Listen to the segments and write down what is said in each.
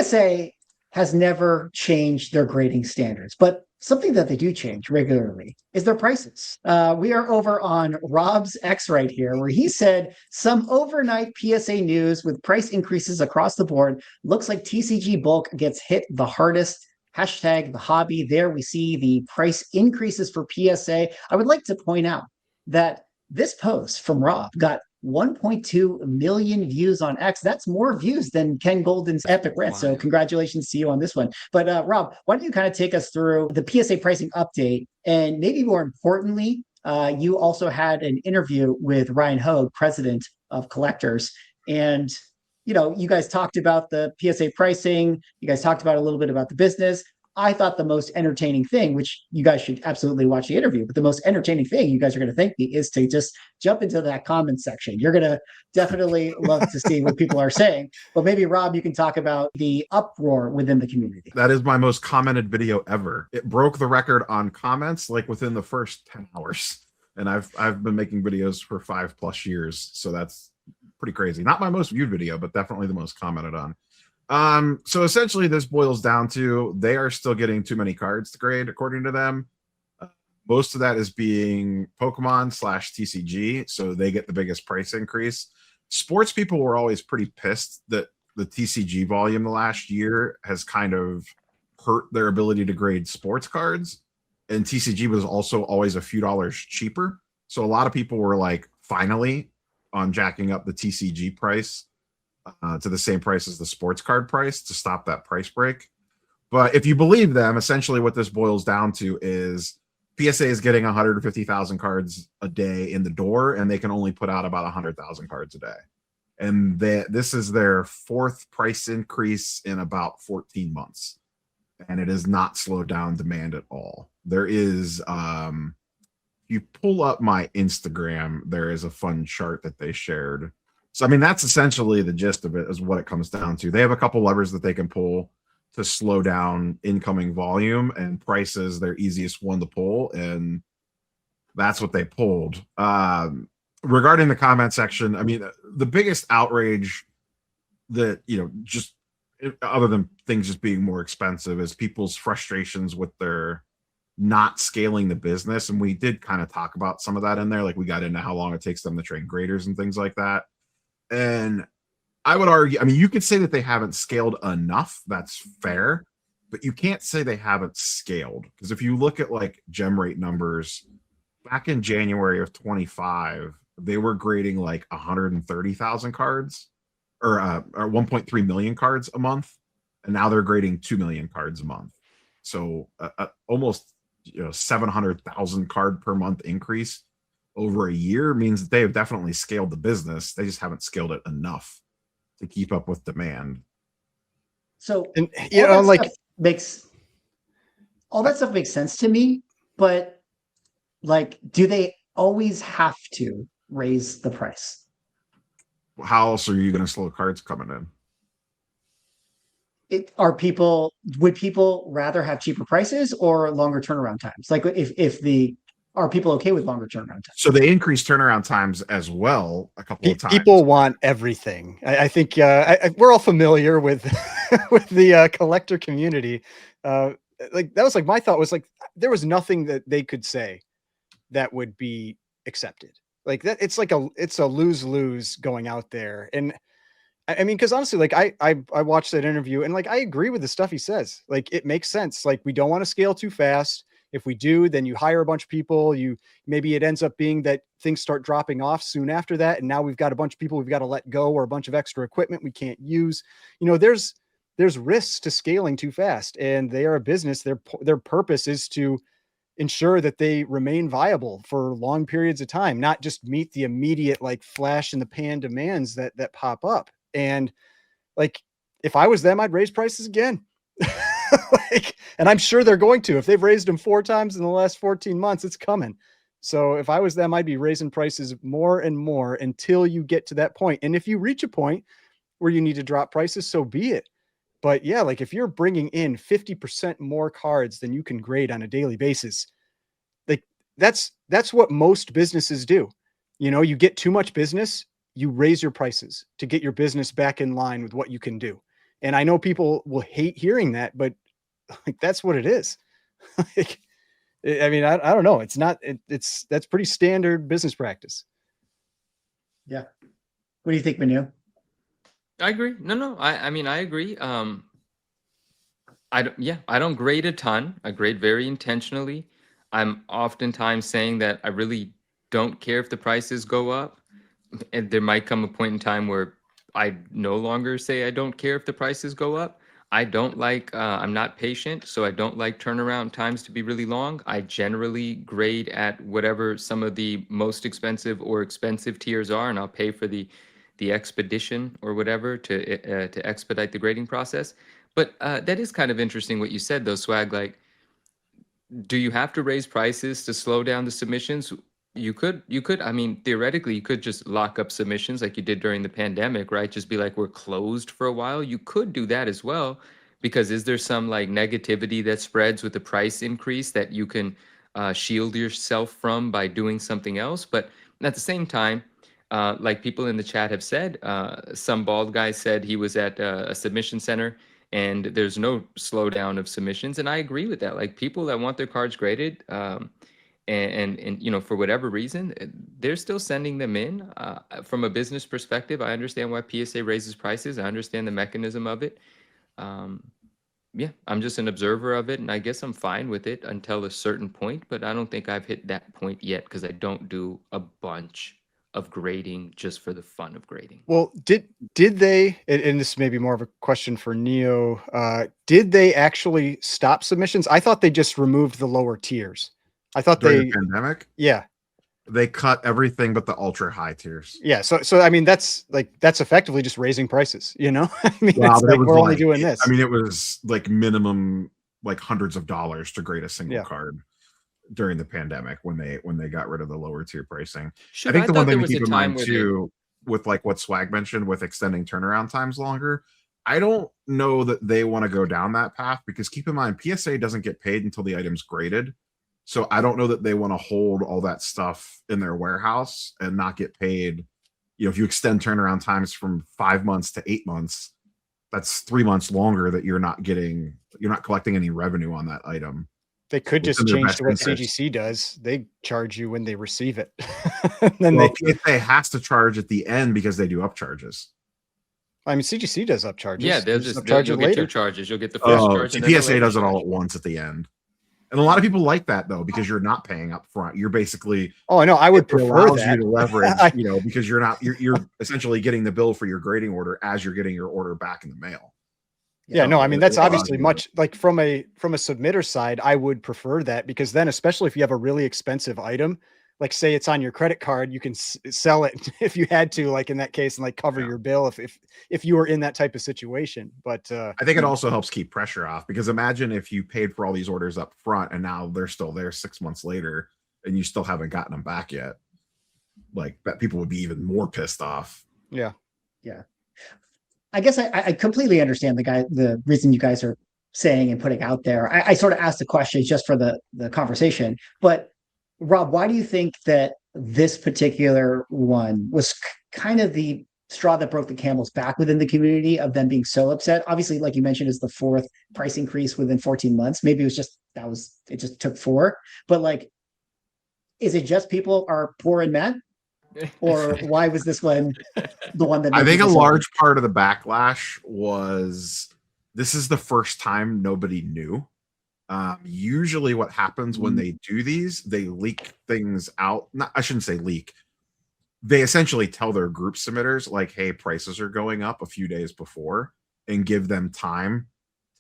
PSA has never changed their grading standards, but something that they do change regularly is their prices. We are over on Rob's X right here, where he said some overnight PSA news with price increases across the board. Looks like TCG bulk gets hit the hardest. Hashtag the hobby. There we see the price increases for PSA. I would like to point out that this post from Rob got 1.2 million views on X. That's more views than Ken Golden's epic rant. So congratulations to you on this one. But Rob, why don't you kind of take us through the PSA pricing update? And maybe more importantly, you also had an interview with Ryan Hoge, president of Collectors. And, you guys talked about the PSA pricing. You guys talked about a little bit about the business. I thought the most entertaining thing, which you guys should absolutely watch the interview, but the most entertaining thing you guys are going to thank me is to just jump into that comment section. You're going to definitely love to see what people are saying. But maybe, Rob, you can talk about the uproar within the community. That is my most commented video ever. It broke the record on comments like within the first 10 hours. And I've been making videos for 5+ years. So that's pretty crazy. Not my most viewed video, but definitely the most commented on. So essentially this boils down to they are still getting too many cards to grade according to them. Most of that is being Pokemon / TCG, so they get the biggest price increase. Sports people were always pretty pissed that the TCG volume the last year has kind of hurt their ability to grade sports cards, and TCG was also always a few dollars cheaper. So a lot of people were like finally on jacking up the TCG price to the same price as the sports card price to stop that price break. But if you believe them, essentially what this boils down to is PSA is getting 150,000 cards a day in the door, and they can only put out about 100,000 cards a day. And this is their 4th price increase in about 14 months. And it has not slowed down demand at all. There is, you pull up my Instagram, there is a fun chart that they shared. So, I mean, that's essentially the gist of it, is what it comes down to. They have a couple levers that they can pull to slow down incoming volume, and price is their easiest one to pull, and that's what they pulled. Regarding the comment section, I mean, the biggest outrage that, just other than things just being more expensive, is people's frustrations with their not scaling the business. And we did kind of talk about some of that in there. Like, we got into how long it takes them to train graders and things like that. And I would argue, I mean, you could say that they haven't scaled enough. That's fair. But you can't say they haven't scaled. Because if you look at like gem rate numbers, back in January of 25, they were grading like 130,000 cards or 1.3 million cards a month. And now they're grading 2 million cards a month. So almost 700,000 card per month increase over a year means that they have definitely scaled the business. They just haven't scaled it enough to keep up with demand. So, and all that stuff makes sense to me, but like, do they always have to raise the price? How else are you going to slow cards coming in? Would people rather have cheaper prices or longer turnaround times? Like, are people okay with longer turnaround times? So they increased turnaround times as well a couple of times. People want everything. I think we're all familiar with with the collector community. Like, that was like my thought was like, there was nothing that they could say that would be accepted. Like that, it's a lose-lose going out there. And I mean, because honestly, like I watched that interview, and like I agree with the stuff he says. Like, it makes sense. Like, we don't want to scale too fast. If we do, then you hire a bunch of people. Maybe it ends up being that things start dropping off soon after that, and now we've got a bunch of people we've got to let go, or a bunch of extra equipment we can't use. There's risks to scaling too fast, and they are a business. Their purpose is to ensure that they remain viable for long periods of time, not just meet the immediate like flash in the pan demands that pop up. And like, if I was them, I'd raise prices again. And I'm sure they're going to. If they've raised them 4 times in the last 14 months, it's coming. So if I was them, I'd be raising prices more and more until you get to that point. And if you reach a point where you need to drop prices, so be it. But yeah, like if you're bringing in 50% more cards than you can grade on a daily basis, like that's what most businesses do. You get too much business, you raise your prices to get your business back in line with what you can do. And I know people will hate hearing that, but like that's what it is. Like, I mean, I don't know. It's not. That's pretty standard business practice. Yeah. What do you think, Manu? I agree. No. I mean, I agree. I don't grade a ton. I grade very intentionally. I'm oftentimes saying that I really don't care if the prices go up. And there might come a point in time where I no longer say I don't care if the prices go up. I don't like, I'm not patient, so I don't like turnaround times to be really long. I generally grade at whatever some of the most expensive or expensive tiers are, and I'll pay for the expedition or whatever to expedite the grading process. But that is kind of interesting what you said, though, Swag. Like, do you have to raise prices to slow down the submissions? You could, I mean, theoretically, you could just lock up submissions like you did during the pandemic, right? Just be like, we're closed for a while. You could do that as well, because is there some like negativity that spreads with the price increase that you can shield yourself from by doing something else? But at the same time, like people in the chat have said, some bald guy said he was at a submission center and there's no slowdown of submissions, and I agree with that. Like people that want their cards graded, and you know, for whatever reason, they're still sending them in. From a business perspective, I understand why PSA raises prices. I understand the mechanism of it. Yeah, I'm just an observer of it, and I guess I'm fine with it until a certain point. But I don't think I've hit that point yet because I don't do a bunch of grading just for the fun of grading. Well, did they? And this may be more of a question for Neo. Did they actually stop submissions? I thought they just removed the lower tiers. I thought During they, the pandemic, yeah, they cut everything but the ultra high tiers. yeah. So I mean, that's effectively just raising prices. You know, I mean, Wow, it's but it like was we're only like- doing this. I mean, it was like minimum like hundreds of dollars to grade a single Yeah. card during the pandemic when they got rid of the lower tier pricing. Shoot, I think the thought one there thing to was a keep in time mind where too, with like what Swag mentioned with extending turnaround times longer, I don't know that they want to go down that path, because keep in mind PSA doesn't get paid until the item's graded. So I don't know that they want to hold all that stuff in their warehouse and not get paid. You know, if you extend turnaround times from 5 months to 8 months, that's 3 months longer that you're not collecting any revenue on that item. They could It's just in their change best to what interest. CGC does. They charge you when they receive it. Then Well, they, PSA has to charge at the end because they do upcharges. I mean, CGC does upcharges. Yeah, They upcharge you'll it get later. two charges. You'll get the first Oh, charge and then the PSA later does it all charge. at once at the end. And a lot of people like that though, because you're not paying up front. You're basically, Oh, I know. I would it prefer allows that. you to leverage, I- you know, because you're essentially getting the bill for your grading order as you're getting your order back in the mail. Yeah, no, I mean, that's it allows obviously you to- much like from a submitter side, I would prefer that, because then, especially if you have a really expensive item, like say it's on your credit card, you can sell it if you had to, like in that case, and like cover Yeah. your bill if you were in that type of situation. But I think it also helps keep pressure off, because imagine if you paid for all these orders up front and now they're still there 6 months later and you still haven't gotten them back yet. Like that, people would be even more pissed off. yeah, I guess I completely understand the reason you guys are saying and putting out there. I sort of asked the question just for the conversation, but Rob, why do you think that this particular one was kind of the straw that broke the camel's back within the community of them being so upset? Obviously, like you mentioned, is the fourth price increase within 14 months. Maybe it was just it just took 4, but like, is it just people are poor and mad? Or why was this one the one that I made think a people so large part of the backlash was this is the first time nobody knew. Usually what happens when they do these, they leak things out. Not, I shouldn't say leak. They essentially tell their group submitters like, hey, prices are going up a few days before, and give them time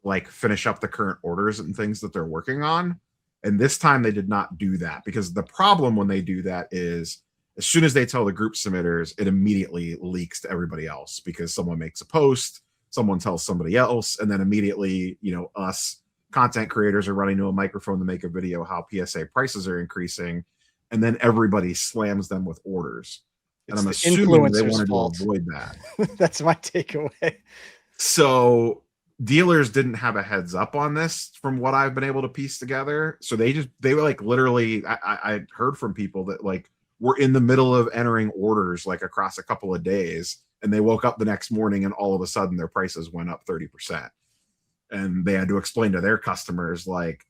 to like finish up the current orders and things that they're working on. And this time they did not do that, because the problem when they do that is as soon as they tell the group submitters, it immediately leaks to everybody else, because someone makes a post, someone tells somebody else, and then immediately, you know, us content creators are running to a microphone to make a video how PSA prices are increasing, and then everybody slams them with orders. And I'm the assuming they influencer's wanted fault. to avoid that. That's my takeaway. So dealers didn't have a heads up on this from what I've been able to piece together. So they were like literally, I heard from people that like were in the middle of entering orders like across a couple of days, and they woke up the next morning and all of a sudden their prices went up 30%. And they had to explain to their customers like,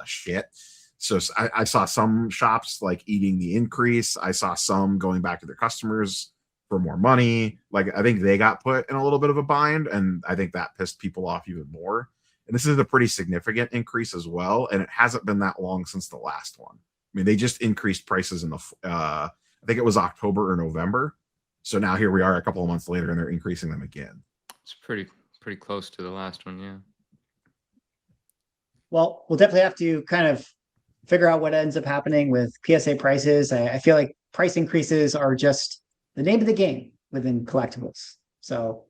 shit. So I saw some shops like eating the increase. I saw some going back to their customers for more money. Like, I think they got put in a little bit of a bind, and I think that pissed people off even more. And this is a pretty significant increase as well, and it hasn't been that long since the last one. I mean, they just increased prices in the I think it was October or November. So now here we are a couple of months later, and they're increasing them again. It's pretty close to the last one, yeah. Well, we'll definitely have to kind of figure out what ends up happening with PSA prices. I feel like price increases are just the name of the game within collectibles. So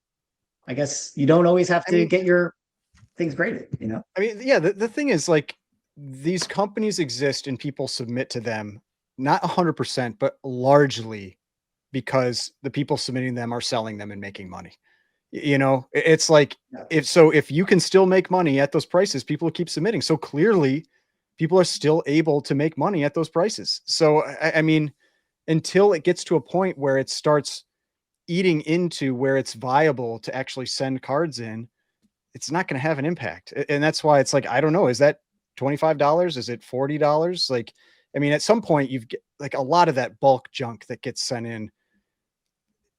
I guess you don't always have to get your things graded, you know? I mean, yeah, the thing is, like, these companies exist and people submit to them, not 100%, but largely because the people submitting them are selling them and making money. You know, it's like, if you can still make money at those prices, people keep submitting. So clearly people are still able to make money at those prices. So, I mean, until it gets to a point where it starts eating into where it's viable to actually send cards in, it's not going to have an impact. And that's why it's like, I don't know, is that $25? Is it $40? Like, I mean, at some point you've like a lot of that bulk junk that gets sent in.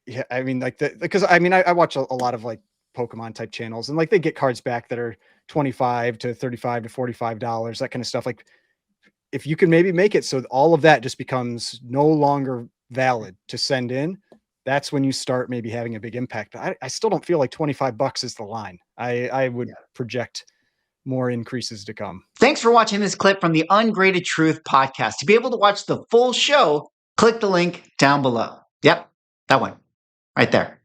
Yeah, I mean, like because I mean, I watch a lot of like Pokemon type channels, and like they get cards back that are $25 to $35 to $45, that kind of stuff. Like, if you can maybe make it so all of that just becomes no longer valid to send in, that's when you start maybe having a big impact. But I still don't feel like $25 is the line. I would project more increases to come. Thanks for watching this clip from the Ungraded Truth podcast. To be able to watch the full show, click the link down below. Yep, that one right there.